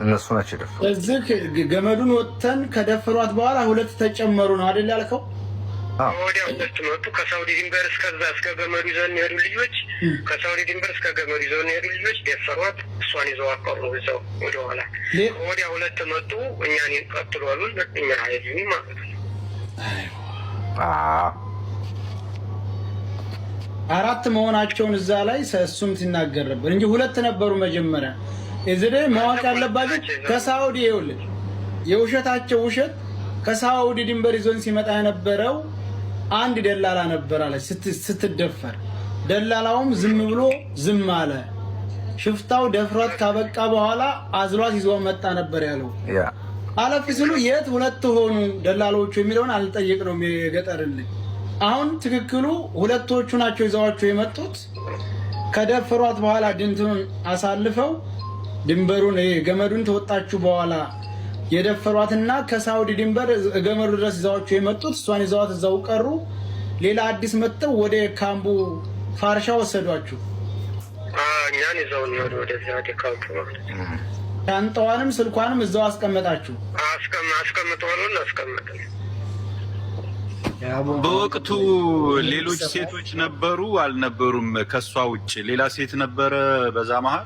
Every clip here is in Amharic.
እነሱ ናቸው ደፈሩ። እዚህ ገመዱን ወጥተን ከደፈሯት በኋላ ሁለት ተጨመሩ ነው አይደል ያልከው? ወዲያው ሁለት መጡ። ከሳውዲ ድንበር እስከ ገመዱ ይዘው ሄዱ ልጆች። ከሳውዲ ድንበር እስከ ገመዱ ይዘው ሄዱ ልጆች ደፈሯት። እሷን ይዘው አቀሩ እዛው ወደ ኋላ። ወዲያው ሁለት መጡ። እኛን ቀጥሉ አሉን። እኛ ሀይሉን ማለት ነው። አራት መሆናቸውን እዛ ላይ እሱም ሲናገር ነበር እንጂ ሁለት ነበሩ መጀመሪያ። እዚህ ላይ ማወቅ ያለባችሁ ከሳውዲ ይኸውልህ የውሸታቸው ውሸት ከሳውዲ ድንበር ይዞን ሲመጣ የነበረው አንድ ደላላ ነበር አለ ስትደፈር። ደላላውም ዝም ብሎ ዝም አለ። ሽፍታው ደፍሯት ካበቃ በኋላ አዝሏት ይዞ መጣ ነበር ያለው። አለፍ ሲሉ የት ሁለት ሆኑ ደላሎቹ የሚለውን አልጠየቅነውም የገጠርልኝ። አሁን ትክክሉ ሁለቶቹ ናቸው ይዘዋቸው የመጡት። ከደፈሯት በኋላ ድንቱን አሳልፈው ድንበሩን ገመዱን ተወጣችሁ በኋላ የደፈሯትና ከሳውዲ ድንበር ገመዱ ድረስ ይዘዋቸው የመጡት እሷን ይዘዋት እዛው ቀሩ። ሌላ አዲስ መጥተው ወደ ካምቡ ፋርሻ ወሰዷችሁ። እኛን ይዘውን ወደዚያ ወደ ካምቡ ሻንጣዋንም ስልኳንም እዛው አስቀመጣችሁ። አስቀምጠዋል። አስቀምጠን በወቅቱ ሌሎች ሴቶች ነበሩ አልነበሩም? ከሷ ውጭ ሌላ ሴት ነበረ በዛ መሃል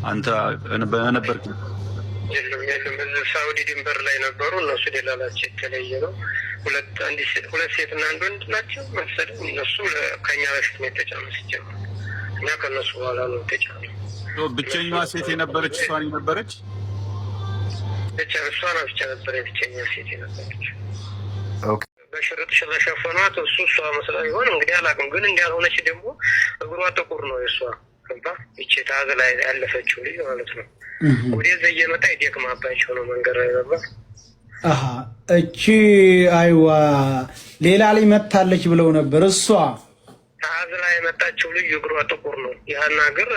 አንተ በነበርክ? የለም። ሳውዲ ድንበር ላይ ነበሩ እነሱ። ደላላቸው የተለየ ነው። ሁለት ሴትና አንድ ወንድ ናቸው መሰለኝ። እነሱ ከኛ በፊት ነው የተጫነው ሲጀምር። እኛ ከነሱ በኋላ ነው የተጫነው። ብቸኛዋ ሴት የነበረች እሷ ነበረች? እሷ ብቻ ነበረ ብቸኛ ሴት የነበረች። ኦኬ። በሽርጥ ስለሸፈኗት እሷ መስላ ይሆን እንግዲህ አላውቅም። ግን እንዳልሆነች ደግሞ እግሯ ጥቁር ነው የእሷ ገባ። ይቺ ታዝ ላይ ያለፈችው ልጅ ማለት ነው። ወደዛ እየመጣ ይደክማባቸው ነው መንገድ ላይ ነበር። እቺ አይዋ ሌላ ላይ መታለች ብለው ነበር። እሷ ታዝ ላይ የመጣችው ልጅ እግሯ ጥቁር ነው። ያን ሀገር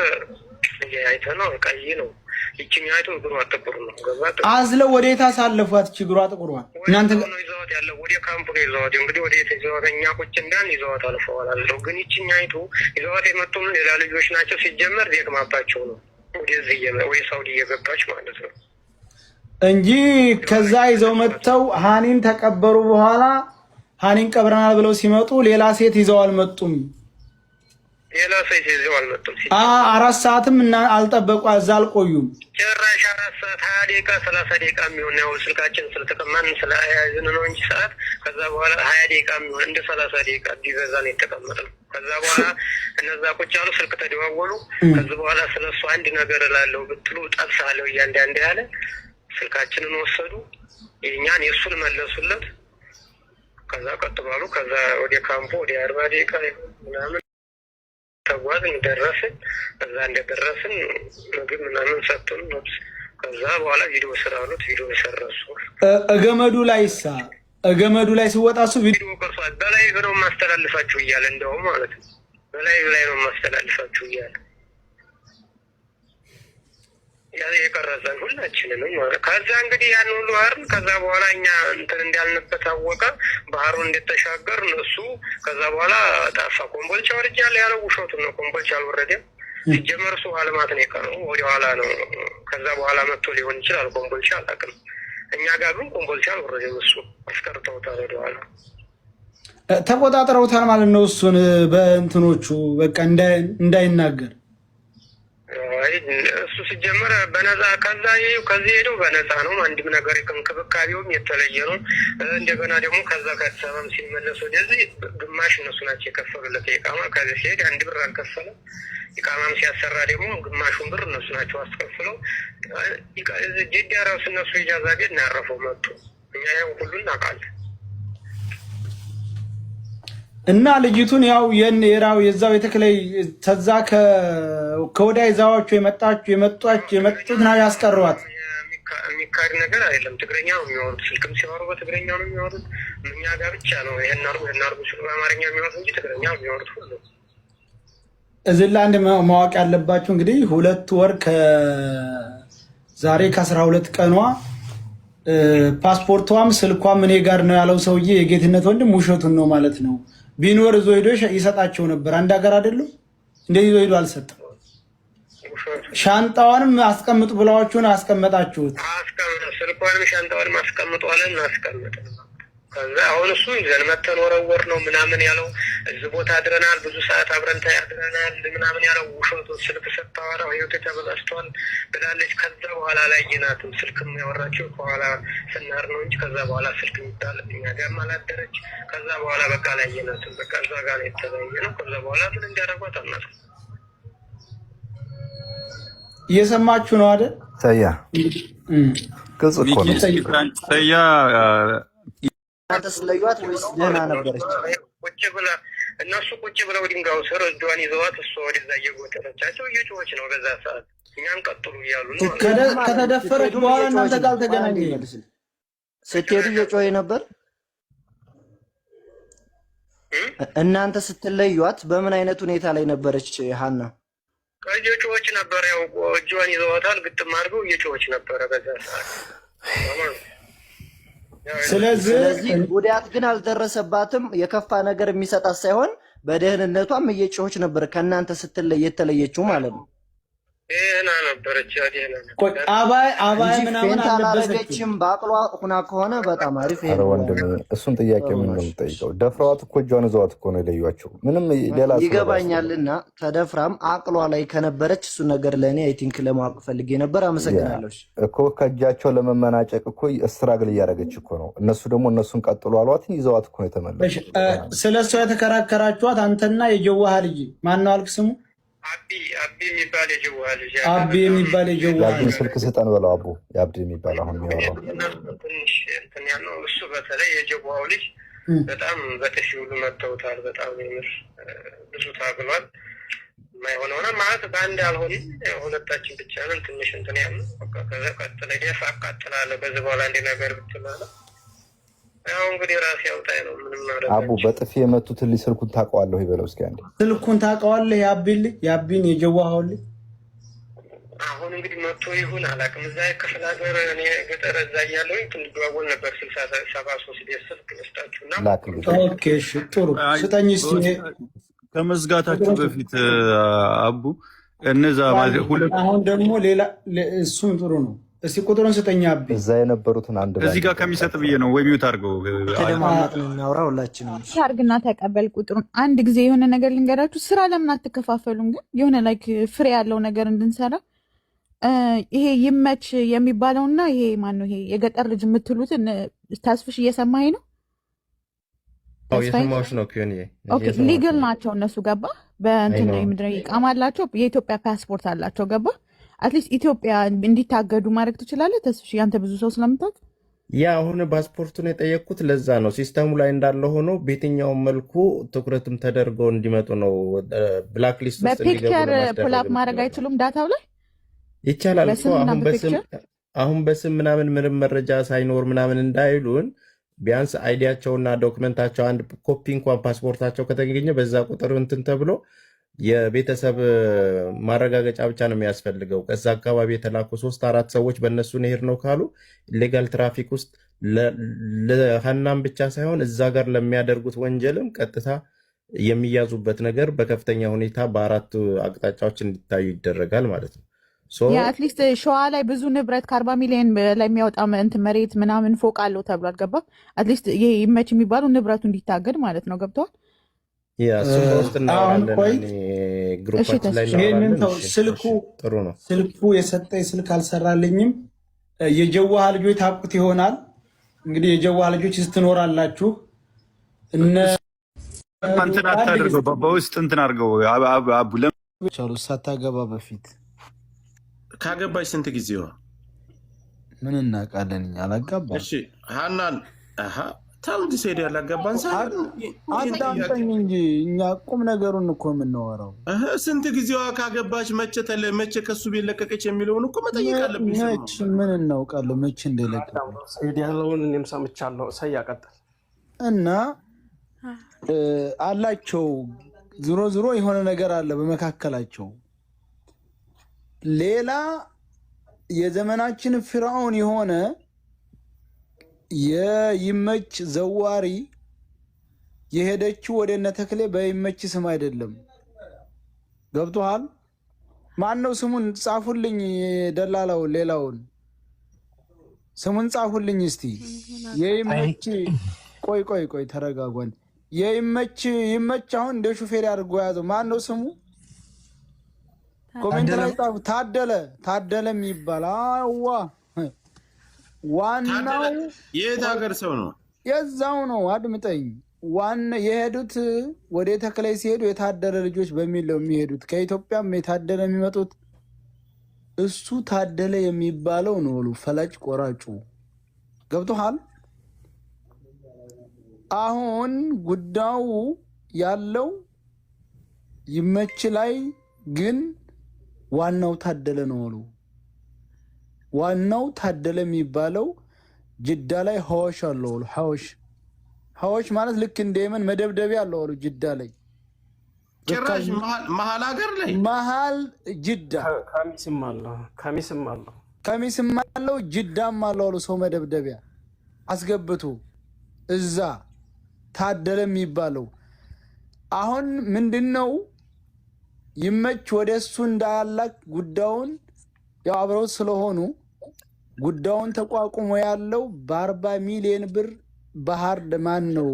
አይተ ነው ቀይ ነው። ይቺን ያይቶ እግሯ ጥቁር ነው ገባ። አዝለው ወዴት አሳለፏት? እቺ እግሯ ጥቁሯን እናንተ ነው ይዘዋት ያለው ወደ ካምፑ ነው ይዘዋት። እንግዲህ ወዴት ይዘዋት? እኛ ቁጭ እንዳን ይዘዋት አልፈዋል አለው። ግን ይቺን ያይቶ ይዘዋት የመጡም ሌላ ልጆች ናቸው። ሲጀመር ደክማባቸው ነው ወደዚህ ወይ ሳውዲ እየገባች ማለት ነው እንጂ ከዛ ይዘው መጥተው ሃኒን ተቀበሩ። በኋላ ሃኒን ቀብረናል ብለው ሲመጡ ሌላ ሴት ይዘው አልመጡም። ሌላ ሴት ይዘው አልመጡም። 4 ሰዓትም እና አልጠበቁ እዛ አልቆዩም። ጭራሽ 4 ሰዓት 20 ደቂቃ 30 ደቂቃ የሚሆን ነው ስልካችን ስለተቀማን ስለያዝን ነው እንጂ ሰዓት። ከዛ በኋላ 20 ደቂቃ የሚሆን እንደ 30 ደቂቃ ቢበዛ ነው የተቀመጠው። ከዛ በኋላ እነዛ ቁጭ ያሉ ስልክ ተደዋወሉ። ከዛ በኋላ ስለሱ አንድ ነገር እላለሁ ብትሉ ጠብሳለሁ እያንዳንዱ ያለ ስልካችንን ወሰዱ። የኛን የሱን መለሱለት። ከዛ ቀጥባሉ። ከዛ ወደ ካምፖ ወደ 40 ደቂቃ ምናምን ተጓዝን። ደረስን። እዛ እንደደረስን ምግብ ምናምን ሰጡን። ከዛ በኋላ ቪዲዮ ስራሉት ቪዲዮ ሰረሱ። ገመዱ ላይ ሲወጣ እሱ ቪዲዮ ቀርጿል። በላይ ነው ማስተላልፋችሁ እያለ እንደውም ማለት ነው በላይ ነው ማስተላልፋችሁ እያለ ያለ የቀረጸን ሁላችንንም ማለት። ከዛ እንግዲህ ያን ሁሉ አይደል። ከዛ በኋላ እኛ እንትን እንዳልንበት አወቀ። ባህሩን እንደተሻገር እሱ ከዛ በኋላ ጠፋ። ኮምቦልቻ ወርጃለሁ ያለው ውሸቱን ነው። ኮምቦልቻ አልወረደም ሲጀመር። እሱ አልማት ነው የቀረው ወደ ኋላ ነው። ከዛ በኋላ መጥቶ ሊሆን ይችላል ኮምቦልቻ አላውቅም። እኛ ጋር ግን ኮምቦልቻ አልወረደም። እሱ አስቀርተውታል ወደ ኋላ ተቆጣጥረውታል ማለት ነው። እሱን በእንትኖቹ በቃ እንዳይናገር እሱ ሲጀመር በነፃ ከዚህ ሄደው በነፃ ነው። አንድም ነገር እንክብካቤውም የተለየ ነው። እንደገና ደግሞ ከዛ ከአዲስ አበባም ሲመለሱ ወደዚህ ግማሽ እነሱ ናቸው የከፈሉለት የኢቃማ። ከዚህ ሲሄድ 1 ብር አልከፈለም። ኢቃማም ሲያሰራ ደግሞ ግማሹን ብር እነሱ ናቸው አስከፍለው። ጅዳ ራሱ እነሱ ኢጃዛ ቤት ነው ያረፈው መጡ። እኛ ያው ሁሉ እናውቃለን። እና ልጅቱን ያው የራው የዛው የተከለይ ተዛ ከወዳይ ዛዋቸው የመጡት ነው ያስቀሯት። የሚካድ ነገር አይደለም። ትግረኛ ነው የሚያወሩት። ስልክም ሲያወሩ በትግረኛ ነው የሚያወሩት። እኛ ጋር ብቻ ነው ይሄን አርጉ ሲሉ በአማርኛ የሚያወሩት እንጂ ትግረኛ ነው የሚያወሩት ሁሉ። እዚህ ላይ አንድ ማወቅ ያለባችሁ እንግዲህ 2 ወር ከዛሬ ከ12 ቀኗ ፓስፖርቷም ስልኳም እኔ ጋር ነው ያለው ሰውዬ የጌትነት ወንድም ውሸቱን ነው ማለት ነው። ቢኖር ዞ ሄዶ ይሰጣቸው ነበር። አንድ ሀገር አይደለም እንደዚህ ዞ ሄዶ አልሰጠም። ሻንጣዋንም አስቀምጡ ብላችሁን አስቀመጣችሁት? ስልኳንም ሻንጣዋንም አስቀምጧለን አስቀምጥ። ከዛ አሁን እሱ ይዘን መተን ወረወር ነው ምናምን ያለው እዚህ ቦታ አድረናል፣ ብዙ ሰዓት አብረን ታያድረናል ምናምን ያለው ውሸቱ። ስልክ ስታወራው ህይወት ተበላሽቷል ብላለች። ከዛ በኋላ አላየናትም። ስልክም ያወራችው ከኋላ ስናር ነው እንጂ ከዛ በኋላ ስልክ የሚባል እኛ ጋርም አላደረች። ከዛ በኋላ በቃ አላየናትም። በቃ እዛ ጋር ነው የተለያየ ነው። ከዛ በኋላ ምን እንዳደረጓት አናውቅም። እየሰማችሁ ነው አይደል? ሰያ ግልጽ እኮ ነው። ሰያ ተስለዩት ወይስ ደህና ነበረች? ቁጭ ብላ እነሱ ቁጭ ብለው ድንጋዩ ስር እጇን ይዘዋት እሷ ወደዛ እየጎተተቻቸው እየጮኸች ነው። በዛ ሰዓት እኛን ቀጥሉ እያሉ ነው። ከተደፈረች በኋላ እናንተ ጋር ተገናኘ። ስትሄዱ እየጮኸ ነበር። እናንተ ስትለዩት በምን አይነት ሁኔታ ላይ ነበረች ሀና? እየጮኸች ነበር። ያው እጇን ይዘዋታል፣ ግጥም አድርገው እየጮኸች ነበረ በዛ ሰዓት። ስለዚህ ጉዳት ግን አልደረሰባትም። የከፋ ነገር የሚሰጣት ሳይሆን በደህንነቷም እየጮኸች ነበር ከእናንተ ስትለይ የተለየችው ማለት ነው። ደህና ነበረች። ደህና ቆይ አባይ ምናምን አላረገችም። በአቅሏ ሁና ከሆነ በጣም አሪፍ። ኧረ ወንድም እሱን ጥያቄ ምን ነው የምጠይቀው? ደፍረዋት እኮ እጇን ይዘዋት እኮ ነው የለዩዋቸው። ምንም ሌላ ይገባኛልና ተደፍራም አቅሏ ላይ ከነበረች እሱ ነገር ለእኔ አይ ቲንክ ለማወቅ ፈልጌ ነበር። አመሰግናለሁ እኮ ከእጃቸው ለመመናጨቅ እኮ እስትራግል እያደረገች እኮ ነው። እነሱ ደግሞ እነሱን ቀጥሎ አሏት ይዘዋት እኮ ነው የተመለሱ። ስለ እሷ የተከራከራችኋት አንተና የጀዋሃ ልጅ ማነው አልክ ስሙ? አቢ የሚባል የጀዋሃ ልጅ አቢ የሚባል የጀዋሃ ልጅ ስልክ ስጠን በለው። አቡ የአብዲ የሚባል አሁን የሚያወራው ትንሽ እንትን ያለው እሱ በተለይ የጀዋሃው ልጅ በጣም በጥፊ ሁሉ መተውታል። በጣም የምር ብዙ ታግሏል። የማይሆነ ሆነ ማለት በአንድ አልሆንም። ሁለታችን ብቻ ነን ትንሽ እንትን ያለው ከዛ ቀጥለ ሄፍ አቃጥላለሁ በዚህ በኋላ እንዲ ነገር ብትላለ ያው እንግዲህ ራሴ ያውጣኝ ነው። ምንም ማለት አቡ በጥፊ የመቱትን ልጅ ስልኩን ታውቀዋለሁ ይበለው እስኪ አንዴ። ስልኩን ታውቀዋለህ? የአቢን የጀዋሃው ልጅ አሁን እንግዲህ መቶ ይሁን አላውቅም። እዛ ክፍለ ሀገር እኔ ገጠር እዛ እያለሁኝ ትንደዋወል ነበር። 60-73 ቤት ስልክ ልስጣችሁና ኦኬ እሺ ጥሩ ስጠኝ እስኪ። ከመዝጋታችሁ በፊት አቡ እነዛ ሁለት አሁን ደግሞ ሌላ እሱም ጥሩ ነው። እስቲ ቁጥሩን ስጠኝ አቢ። እዛ የነበሩትን አንድ እዚህ ጋር ከሚሰጥ ብዬ ነው ወይ ሚውት አድርገው ተደማመጥን እናውራ ሁላችንም። አድርግና ተቀበል ቁጥሩን። አንድ ጊዜ የሆነ ነገር ልንገራችሁ። ስራ ለምን አትከፋፈሉም? ግን የሆነ ላይክ ፍሬ ያለው ነገር እንድንሰራ ይሄ ይመች የሚባለውና ይሄ ማነው ይሄ የገጠር ልጅ የምትሉትን ታስፍሽ እየሰማኝ ነው? የሰማሁሽ ነው። ኦኬ ሊግል ናቸው እነሱ ገባ። በእንትን ምድረ ይቃም አላቸው። የኢትዮጵያ ፓስፖርት አላቸው ገባ። አትሊስት ኢትዮጵያ እንዲታገዱ ማድረግ ትችላለህ። ተስፍሽ ያንተ ብዙ ሰው ስለምታውቅ ያ አሁን ፓስፖርቱን የጠየቅኩት ለዛ ነው። ሲስተሙ ላይ እንዳለ ሆኖ በየትኛውም መልኩ ትኩረትም ተደርገው እንዲመጡ ነው። ብላክ ሊስት ውስጥ በፒክቸር ፑል አፕ ማድረግ አይችሉም? ዳታው ላይ ይቻላል እኮ አሁን በስም ምናምን ምንም መረጃ ሳይኖር ምናምን እንዳይሉን ቢያንስ አይዲያቸውና ዶክመንታቸው አንድ ኮፒ እንኳን ፓስፖርታቸው ከተገኘ በዛ ቁጥር እንትን ተብሎ የቤተሰብ ማረጋገጫ ብቻ ነው የሚያስፈልገው። ከዛ አካባቢ የተላኩ 3-4 ሰዎች በእነሱ ነሄድ ነው ካሉ ኢሌጋል ትራፊክ ውስጥ ለሀናም ብቻ ሳይሆን እዛ ጋር ለሚያደርጉት ወንጀልም ቀጥታ የሚያዙበት ነገር በከፍተኛ ሁኔታ በአራት አቅጣጫዎች እንዲታዩ ይደረጋል ማለት ነው። አትሊስት ሸዋ ላይ ብዙ ንብረት ከ40 ሚሊዮን ላይ የሚያወጣ እንትን መሬት ምናምን ፎቅ አለው ተብሏል። ገባ አትሊስት ይሄ ይመች የሚባለው ንብረቱ እንዲታገድ ማለት ነው። ገብተዋል። ስልኩ የሰጠኝ ስልክ አልሰራልኝም። የጀዋሃ ልጆች ታውቁት ይሆናል እንግዲህ የጀዋሃ ልጆች ስትኖራላችሁ እንትን አታድርገው፣ በውስጥ እንትን አድርገው አቡ ለምቻሉ ሳታገባ በፊት ካገባች ስንት ጊዜዋ? ምን እናውቃለን እኛ አላጋባም። እሺ ሀናን ታውንድ ሴድ ያላገባን አዳምጠኝ እንጂ እኛ ቁም ነገሩን እኮ የምናወራው። ስንት ጊዜዋ ካገባች መቼ ከሱ ቤት ለቀቀች የሚለውን እኮ መጠየቅ አለብኝ። ምን እናውቃለሁ መቼ እንደለቀቀች ሴድ ያለውን እኔም ሰምቻለሁ። ያቀጥል እና አላቸው ዞሮ የሆነ ነገር አለ በመካከላቸው። ሌላ የዘመናችን ፍርዓውን የሆነ የይመች ዘዋሪ የሄደችው ወደ እነ ተክሌ በይመች ስም አይደለም። ገብቶሃል? ማነው ስሙን ጻፉልኝ። ደላላው ሌላውን ስሙን ጻፉልኝ እስቲ። የይመች ቆይ ተረጋጓን። ይመች አሁን እንደ ሹፌር አድርጎ ያዘው። ማነው ስሙ? ኮሜንት ላይ ጻፉ። ታደለ የሚባል አዋ ዋናው የት ሀገር ሰው ነው? የዛው ነው። አድምጠኝ። ዋና የሄዱት ወደ ተክላይ ሲሄዱ የታደለ ልጆች በሚል ነው የሚሄዱት። ከኢትዮጵያም የታደለ የሚመጡት እሱ ታደለ የሚባለው ነው። ፈላጭ ቆራጩ ገብቶሃል? አሁን ጉዳዩ ያለው ይመች ላይ ግን ዋናው ታደለ ነው አሉ። ዋናው ታደለ የሚባለው ጅዳ ላይ ሐዋሽ አለው አሉ። ሐዋሽ ማለት ልክ እንደ የመን መደብደቢያ አለው አሉ ጅዳ ላይ። ጭራሽ መሀል ሀገር ላይ መሀል ጅዳ ከሚስም አለው ጅዳም አለው አሉ። ሰው መደብደቢያ አስገብቶ እዛ ታደለ የሚባለው አሁን ምንድነው ይመች ወደ እሱ እንዳያላክ ጉዳዩን ያው አብረው ስለሆኑ ጉዳዩን ተቋቁሞ ያለው በ40 ሚሊዮን ብር ባህር ማን ነው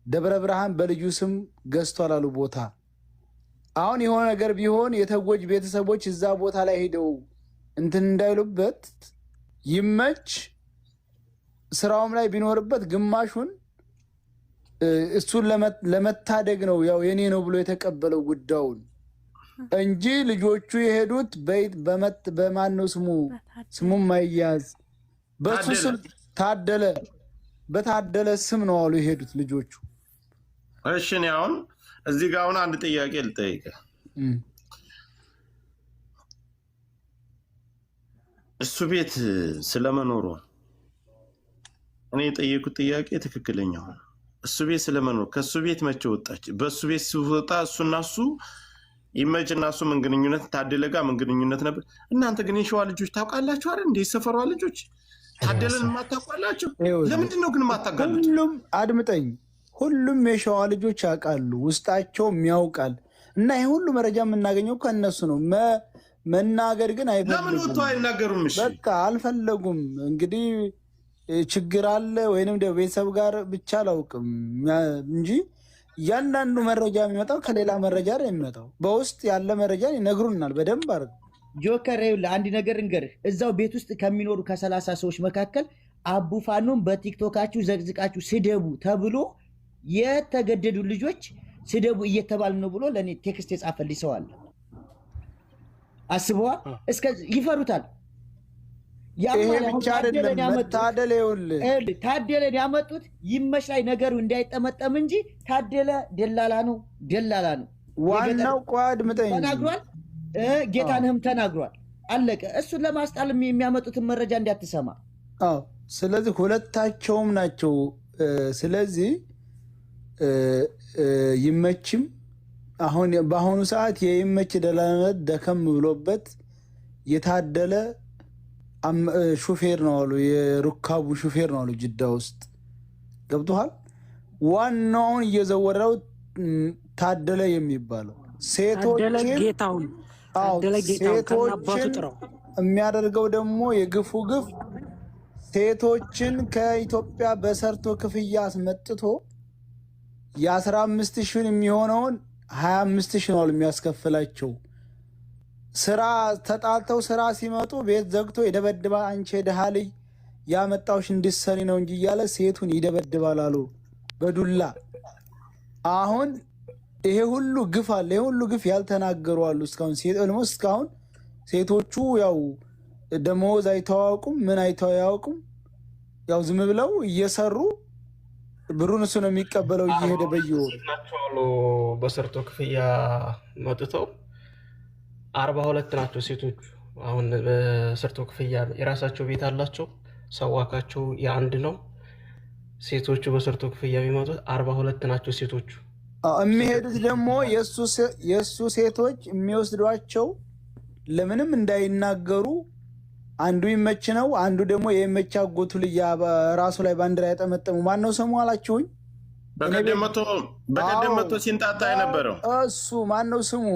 ደብረ ብርሃን በልጁ ስም ገዝቷል አሉ ቦታ። አሁን የሆነ ነገር ቢሆን የተጎጅ ቤተሰቦች እዛ ቦታ ላይ ሄደው እንትን እንዳይሉበት ይመች ስራውም ላይ ቢኖርበት ግማሹን እሱን ለመታደግ ነው ያው የኔ ነው ብሎ የተቀበለው ጉዳዩን እንጂ ልጆቹ የሄዱት በማን ነው ስሙም ማይያዝ በሱ ስም በታደለ ስም ነው አሉ የሄዱት ልጆቹ። እሺ ነው አሁን እዚህ ጋር አሁን አንድ ጥያቄ ልጠይቅ። እሱ ቤት ስለመኖሩ እኔ የጠየቁት ጥያቄ ትክክለኛው ነው። እሱ ቤት ስለመኖሩ ከሱ ቤት መቼ ወጣች? በሱ ቤት ሲወጣ እሱና እሱ ይመችና እሱ ምን ግንኙነት ታደለ ጋር ምን ግንኙነት ነበር? እናንተ ግን የሸዋ ልጆች ታውቃላችሁ አይደል? እንደ ሰፈሯ ልጆች ታደለን ማታውቃላችሁ? ለምንድን ነው ግን ማታውቃላችሁ? ሁሉም አድምጠኝ፣ ሁሉም የሸዋ ልጆች ያውቃሉ፣ ውስጣቸውም ያውቃል። እና ይሄ ሁሉ መረጃ የምናገኘው ከእነሱ ነው። መናገር ግን አይፈልጉም። ለምን ወጥቶ አይናገሩም? እሺ በቃ አልፈለጉም። እንግዲህ ችግር አለ ወይንም ደግሞ ቤተሰብ ጋር ብቻ አላውቅም እንጂ እያንዳንዱ መረጃ የሚመጣው ከሌላ መረጃ ነው የሚመጣው። በውስጥ ያለ መረጃ ይነግሩናል በደንብ አድርገው። ጆከር አንድ ነገር እንገርህ፣ እዛው ቤት ውስጥ ከሚኖሩ ከ30 ሰዎች መካከል አቡፋኑን በቲክቶካችሁ ዘግዝቃችሁ ስደቡ ተብሎ የተገደዱ ልጆች ስደቡ እየተባል ነው ብሎ ለእኔ ቴክስት የጻፈልኝ ሰው አለ። አስበዋል። ይፈሩታል። ይሄ ብቻ አይደለም። ታደለን ያመጡት ይመች ላይ ነገሩ እንዳይጠመጠም እንጂ ታደለ ደላላ ነው ዋናው። አድምጠኝ፣ ተናግሯል። ጌታንህም ተናግሯል። አለቀ። እሱን ለማስጣል የሚያመጡትን መረጃ እንዳትሰማ። ስለዚህ ሁለታቸውም ናቸው። ስለዚህ ይመችም አሁን በአሁኑ ሰዓት የይመች ደላላነት ደከም ብሎበት የታደለ ሹፌር ነው አሉ። የሩካቡ ሹፌር ነው አሉ ጅዳ ውስጥ ገብቶሃል። ዋናውን እየዘወረው ታደለ የሚባለው ሴቶችን የሚያደርገው ደግሞ የግፉ ግፍ ሴቶችን ከኢትዮጵያ በሰርቶ ክፍያ አስመጥቶ የ15,000 የሚሆነውን 25,000 ነው የሚያስከፍላቸው። ስራ ተጣልተው ስራ ሲመጡ ቤት ዘግቶ ይደበድባል። አንቺ የድሃ ልጅ ያመጣውሽ እንድትሰሪ ነው እንጂ እያለ ሴቱን ይደበድባል አሉ በዱላ። አሁን ይሄ ሁሉ ግፍ አለ። ይሄ ሁሉ ግፍ ያልተናገሩ አሉ እስካሁን ሴቶቹ ያው ደመወዝ አይተዋወቁም፣ ምን አይተዋወቁም። ያው ዝም ብለው እየሰሩ ብሩን እሱ ነው የሚቀበለው እየሄደ በየወሩ በሰርቶ ክፍያ መጥተው 42 ናቸው ሴቶቹ። አሁን በሰርቶ ክፍያ የራሳቸው ቤት አላቸው። ሰዋካቸው የአንድ ነው። ሴቶቹ በሰርቶ ክፍያ የሚመጡት 42 ናቸው ሴቶቹ። የሚሄዱት ደግሞ የእሱ ሴቶች የሚወስዷቸው ለምንም እንዳይናገሩ፣ አንዱ ይመች ነው፣ አንዱ ደግሞ የይመች አጎቱ ልጅ ራሱ ላይ ባንዲራ ያጠመጠሙ ማነው ስሙ አላችሁኝ? በቀደም መቶ ሲንጣጣ የነበረው እሱ ማነው ስሙ?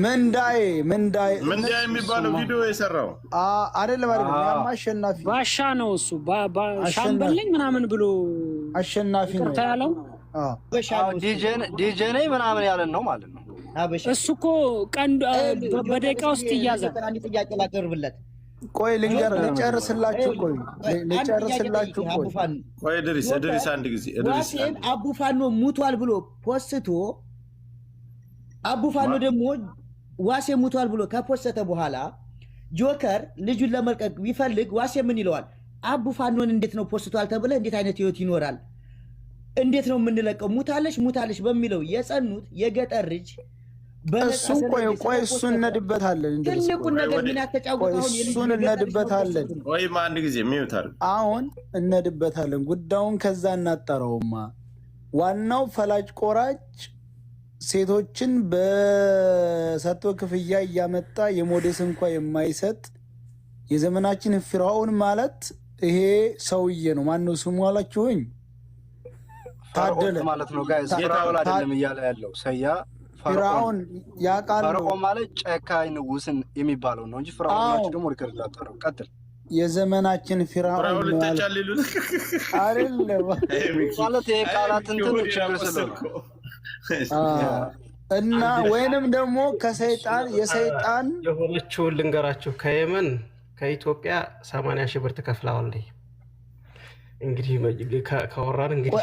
ምንዳይ የሚባለው ቪዲዮ የሰራው አይደለም ያማ አሸናፊ ባሻ ነው እሱ ሻምበልኝ ምናምን ብሎ አሸናፊ ነው ያለው ዲጄ ነኝ ምናምን ያለን ነው ማለት ነው። እሱ እኮ ቀንዱ በደቂቃ ውስጥ ይያዛል። አንድ ጥያቄ ላቀርብለት። ቆይ ልጨርስላችሁ። ቆይ ድሪስ አንድ ጊዜ ዋሴን አቡፋኖ ሙቷል ብሎ ፖስቶ አቡፋኖ ደግሞ ዋሴ ሙቷል ብሎ ከፖስተ በኋላ ጆከር ልጁን ለመልቀቅ ቢፈልግ ዋሴ ምን ይለዋል? አቡፋኖን እንዴት ነው ፖስቷል ተብለ እንዴት አይነት ህይወት ይኖራል? እንዴት ነው የምንለቀው? ሙታለሽ በሚለው የጸኑት የገጠር ልጅ እሱን ቆይ እሱን እነድበታለን። ትልቁን ነገር ምን ያተጫወተው እሱን እነድበታለን። ወይም አንድ ጊዜ ሚውታል አሁን እነድበታለን። ጉዳዩን ከዛ እናጣራውማ። ዋናው ፈላጭ ቆራጭ ሴቶችን በሰጥቶ ክፍያ እያመጣ የሞዴስ እንኳ የማይሰጥ የዘመናችን ፊርዓውን ማለት ይሄ ሰውዬ ነው። ማነው ስሙ አላችሁኝ? ታደለ ማለት ነው። ጋይስ ፊርዓውን አይደለም እያለ ያለው ሰያ ፊርዓውን ያቃል። ፈርዖን ማለት ጨካኝ ንጉስን የሚባለው ነው እንጂ ፊርዓውን ደግሞ ሪከርድ አጣረው። ቀጥል። የዘመናችን ፊርዓውን አይደለም ማለት የቃላት እንትን ችግር ስለሆነ እና ወይንም ደግሞ ከሰይጣን የሰይጣን የሆነችውን ልንገራችሁ። ከየመን ከኢትዮጵያ 80,000 ብር ተከፍለዋል። እንግዲህ ከወራን እንግዲህ